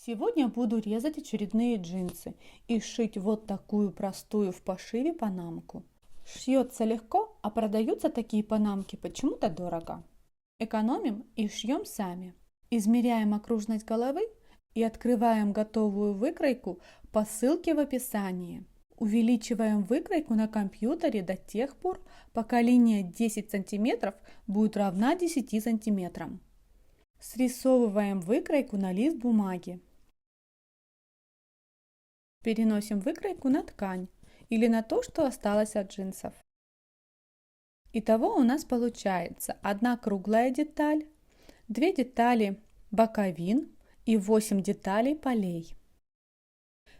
Сегодня буду резать очередные джинсы и шить вот такую простую в пошиве панамку. Шьется легко, а продаются такие панамки почему-то дорого. Экономим и шьем сами. Измеряем окружность головы и открываем готовую выкройку по ссылке в описании. Увеличиваем выкройку на компьютере до тех пор, пока линия 10 см будет равна 10 см. Срисовываем выкройку на лист бумаги. Переносим выкройку на ткань или на то, что осталось от джинсов. Итого у нас получается одна круглая деталь, 2 детали боковин и 8 деталей полей.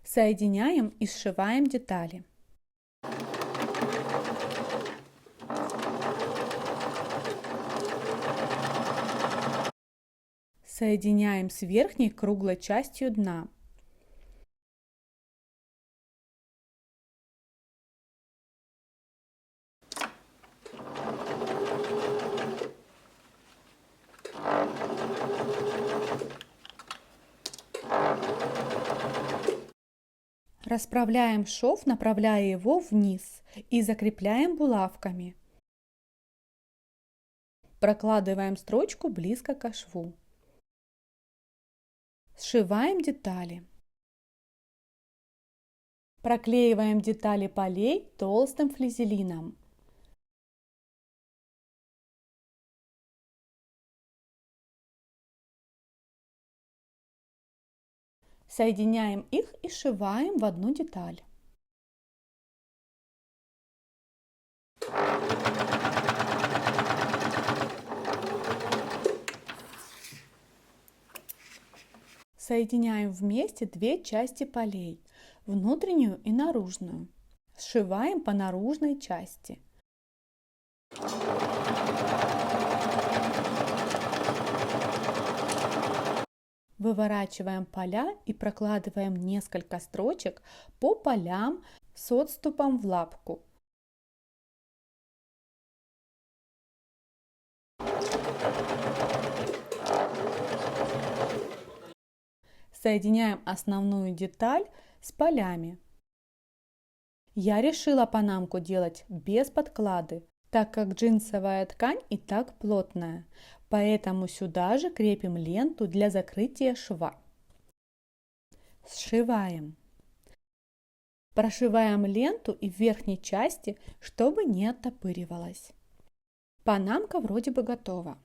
Соединяем и сшиваем детали. Соединяем с верхней круглой частью дна. Расправляем шов, направляя его вниз, и закрепляем булавками. Прокладываем строчку близко к шву. Сшиваем детали. Проклеиваем детали полей толстым флизелином. Соединяем их и сшиваем в одну деталь. Соединяем вместе две части полей, внутреннюю и наружную. Сшиваем по наружной части. Выворачиваем поля и прокладываем несколько строчек по полям с отступом в лапку. Соединяем основную деталь с полями. Я решила панамку делать без подклады, так как джинсовая ткань и так плотная, поэтому сюда же крепим ленту для закрытия шва. Сшиваем. Прошиваем ленту и в верхней части, чтобы не оттопыривалась. Панамка вроде бы готова.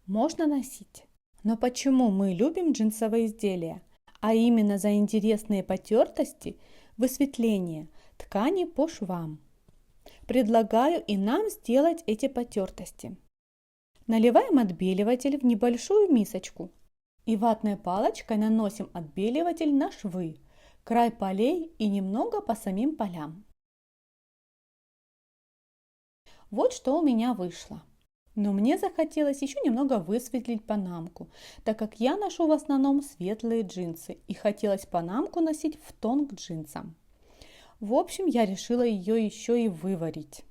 Можно носить. Но почему мы любим джинсовые изделия? А именно за интересные потертости, высветление ткани по швам. Предлагаю и нам сделать эти потертости. Наливаем отбеливатель в небольшую мисочку и ватной палочкой наносим отбеливатель на швы, край полей и немного по самим полям. Вот что у меня вышло. Но мне захотелось еще немного высветлить панамку, так как я ношу в основном светлые джинсы и хотелось панамку носить в тон к джинсам. В общем, я решила ее еще и выварить.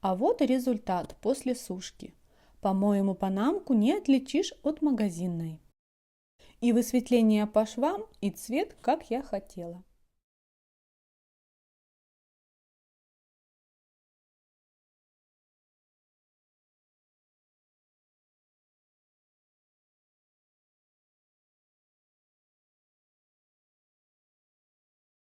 А вот и результат после сушки. По-моему, панамку не отличишь от магазинной. И высветление по швам, и цвет, как я хотела.